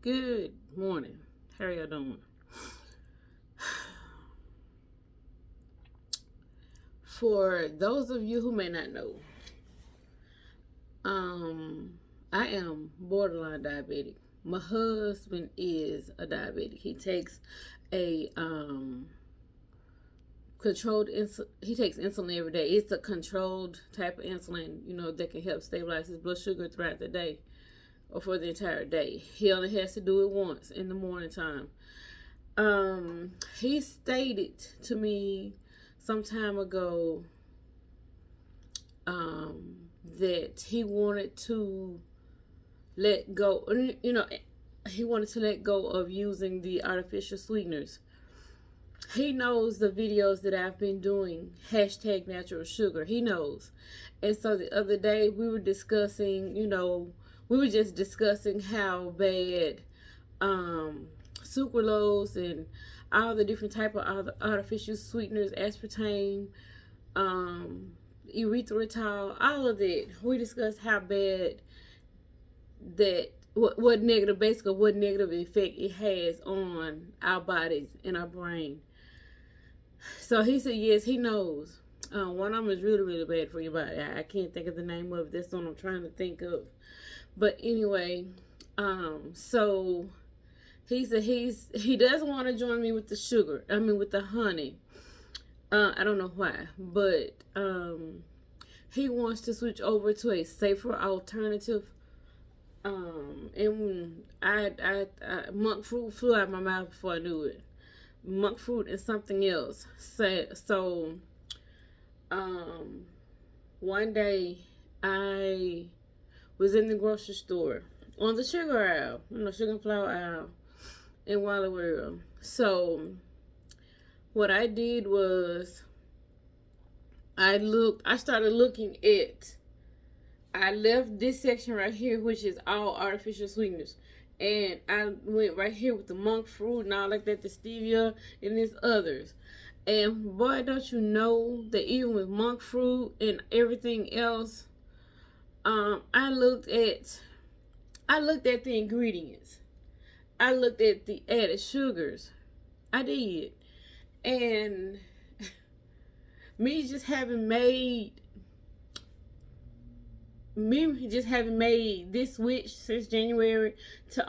Good morning. How are y'all doing? For those of you who may not know, I am borderline diabetic. My husband is a diabetic. He takes a controlled insulin. He takes insulin every day. It's a controlled type of insulin, that can help stabilize his blood sugar throughout the day or for the entire day. He only has to do it once in the morning time. He stated to me some time ago that he wanted to let go, he wanted to let go of using the artificial sweeteners. He knows the videos that I've been doing, #natural sugar. He knows. And so the other day we were discussing, we were just discussing how bad sucralose and all the different type of artificial sweeteners, aspartame, erythritol, all of that. We discussed how bad that what negative effect it has on our bodies and our brain. So he said yes, he knows. One of them is really, really bad for your body. I can't think of the name of it. That's what I'm trying to think of. But anyway, so he said he doesn't want to join me with the sugar. With the honey. I don't know why, but he wants to switch over to a safer alternative. And I monk fruit flew out of my mouth before I knew it. Monk fruit and something else. So one day I was in the grocery store on the sugar aisle, sugar and flour aisle in Walla World. So what I did was I started looking at, I left this section right here, which is all artificial sweeteners. And I went right here with the monk fruit and all like that, the stevia, and there's others. And boy, don't you know that even with monk fruit and everything else, I looked at the ingredients. I looked at the added sugars. I did. And me just having made this switch since January to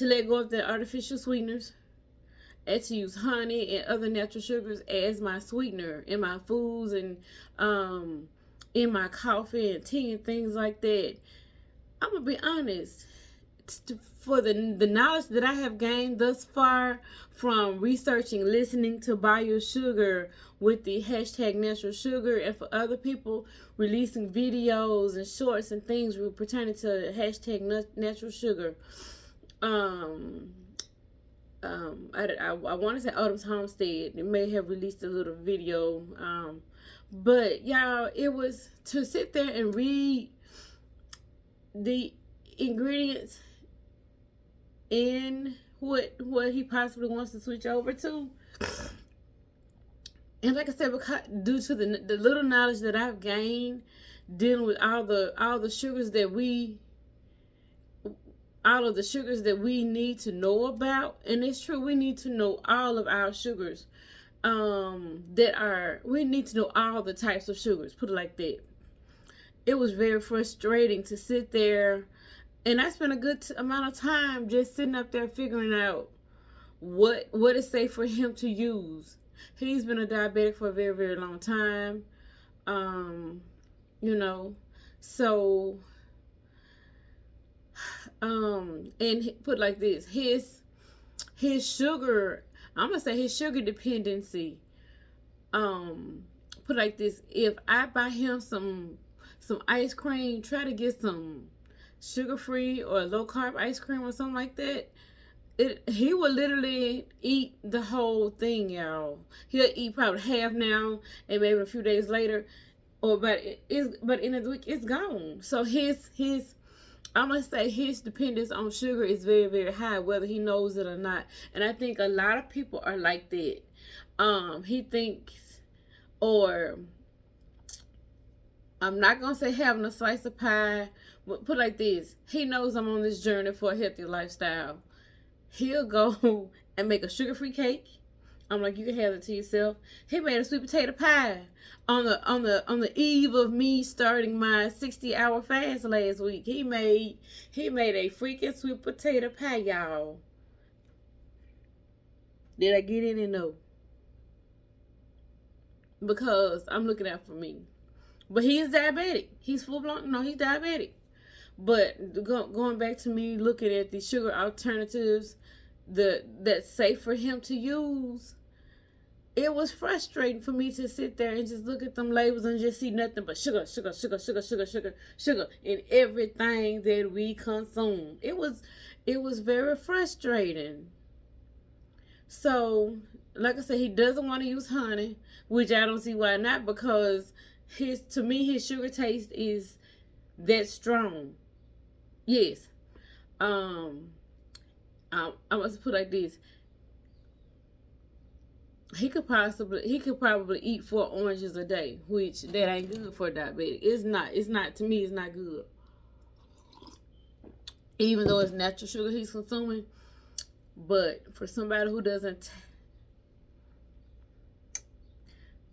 let go of the artificial sweeteners and to use honey and other natural sugars as my sweetener in my foods and in my coffee and tea and things like that. I'm gonna be honest, for the knowledge that I have gained thus far from researching, listening to Bio Sugar with the #natural sugar, and for other people releasing videos and shorts and things pertaining to #natural sugar. I want to say Autumn's Homestead. It may have released a little video. But y'all, it was to sit there and read the ingredients in what he possibly wants to switch over to. And like I said, due to the little knowledge that I've gained dealing with all the sugars that we need to know about, and it's true, we need to know all of our sugars. We need to know all the types of sugars, put it like that. It was very frustrating to sit there, and I spent a good amount of time just sitting up there figuring out what is safe for him to use. He's been a diabetic for a very, very long time. So and put like this, his sugar, I'm gonna say his sugar dependency, put like this, if I buy him some ice cream, try to get some sugar-free or low-carb ice cream or something like that, he will literally eat the whole thing, y'all. He'll eat probably half now, and maybe a few days later, but in a week it's gone. So I'm gonna say his dependence on sugar is very, very high, whether he knows it or not. And I think a lot of people are like that. He thinks, or I'm not gonna say having a slice of pie, but put it like this: he knows I'm on this journey for a healthy lifestyle. He'll go and make a sugar-free cake. I'm like, you can have it to yourself. He made a sweet potato pie on the eve of me starting my 60-hour fast last week. He made a freaking sweet potato pie, y'all. Did I get in? No, because I'm looking out for me. But he is diabetic. He's full blown. No, he's diabetic. But going back to me looking at the sugar alternatives that's safe for him to use, it was frustrating for me to sit there and just look at them labels and just see nothing but sugar, sugar, sugar, sugar, sugar, sugar, sugar in everything that we consume. It was very frustrating. So, like I said, he doesn't want to use honey, which I don't see why not, because to me his sugar taste is that strong. Yes. I must put it like this: he could probably eat 4 oranges a day, which that ain't good for a diabetic. It's not. It's not, to me. It's not good. Even though it's natural sugar he's consuming, but for somebody who doesn't,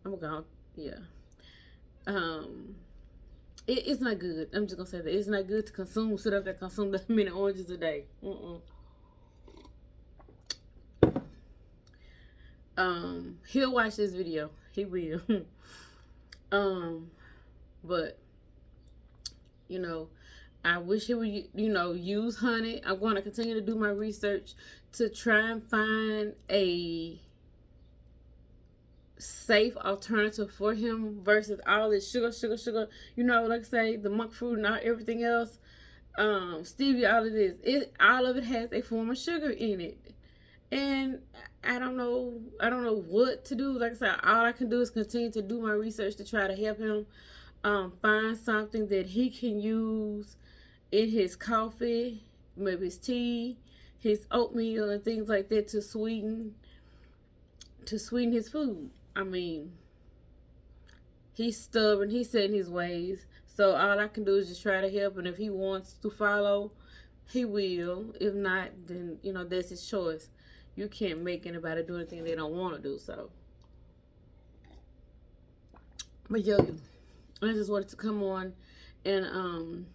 I'm gonna, yeah. Um, it's not good. I'm just gonna say that it's not good to sit up there consume that many oranges a day. He'll watch this video. He will. But you know, I wish he would, use honey. I'm going to continue to do my research to try and find a safe alternative for him versus all this sugar, sugar, sugar. Like I say, the monk fruit and everything else, stevia, all of this. All of it has a form of sugar in it, and I don't know what to do. Like I said, all I can do is continue to do my research to try to help him find something that he can use in his coffee, maybe his tea, his oatmeal, and things like that to sweeten his food. I mean, he's stubborn. He's set in his ways. So all I can do is just try to help. And if he wants to follow, he will. If not, then, that's his choice. You can't make anybody do anything they don't want to do. So, but yo, I just wanted to come on and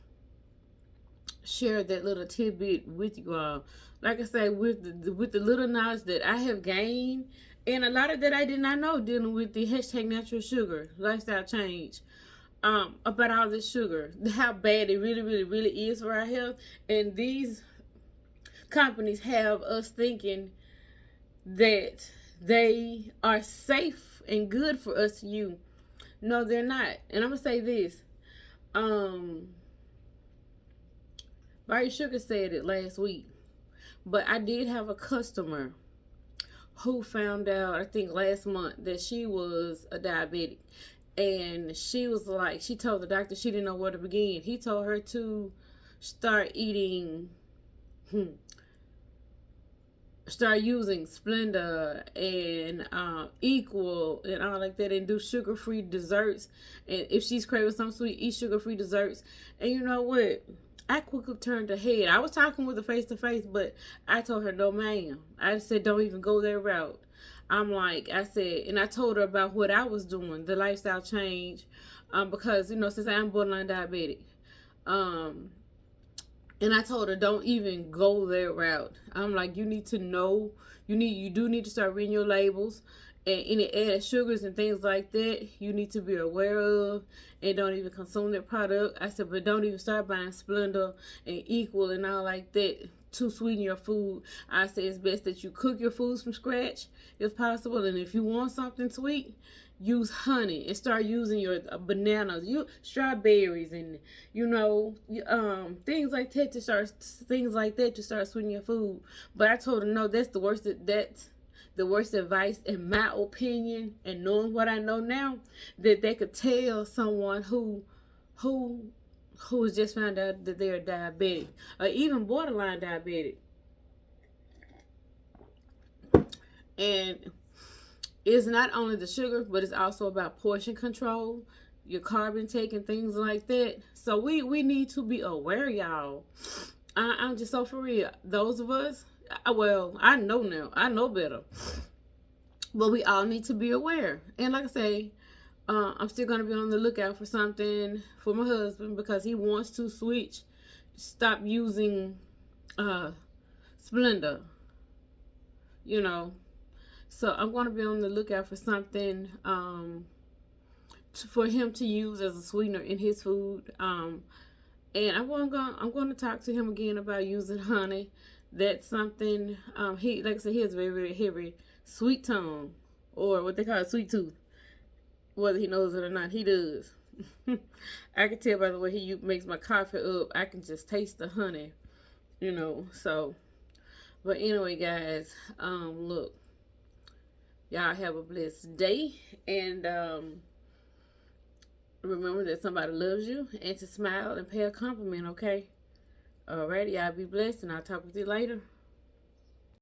share that little tidbit with you all. Like I say, with the little knowledge that I have gained, and a lot of that I did not know, dealing with the hashtag natural sugar lifestyle change, about all this sugar, how bad it really, really, really is for our health. And these companies have us thinking that they are safe and good for us to use. No, they're not. And I'm gonna say this. Barry Sugar said it last week, but I did have a customer who found out, I think last month, that she was a diabetic. And she was like, she told the doctor she didn't know where to begin. He told her to start eating, start using Splenda and Equal and all like that, and do sugar-free desserts. And if she's craving something sweet, eat sugar-free desserts. And you know what? I quickly turned her head. I was talking with her face to face, but I told her, no, ma'am. I said, don't even go that route. I said, and I told her about what I was doing, the lifestyle change, because, since I'm borderline diabetic. And I told her, don't even go that route. I'm like, you need to know, you do need to start reading your labels. And any added sugars and things like that, you need to be aware of, and don't even consume that product. I said, but don't even start buying Splenda and Equal and all like that to sweeten your food. I said it's best that you cook your foods from scratch if possible. And if you want something sweet, use honey and start using your bananas, strawberries, and things like that to start sweetening your food. But I told her, no, that's the worst. That's the worst advice, in my opinion, and knowing what I know now, that they could tell someone who has just found out that they're diabetic, or even borderline diabetic. And it's not only the sugar, but it's also about portion control. your carb intake and things like that. So we need to be aware, y'all. I'm just so for real. Those of us, well, I know now. I know better. But we all need to be aware. And like I say, I'm still going to be on the lookout for something for my husband because he wants to switch, stop using Splenda, you know. So I'm going to be on the lookout for something for him to use as a sweetener in his food. And I'm going to talk to him again about using honey. That's something he, like I said, he has very, very heavy sweet tongue, or what they call a sweet tooth. Whether he knows it or not, he does. I can tell by the way he makes my coffee up. I can just taste the honey, you know. So, but anyway, guys, look, y'all have a blessed day, and remember that somebody loves you, and to smile and pay a compliment. Okay. Alrighty, y'all be blessed, and I'll talk with you later.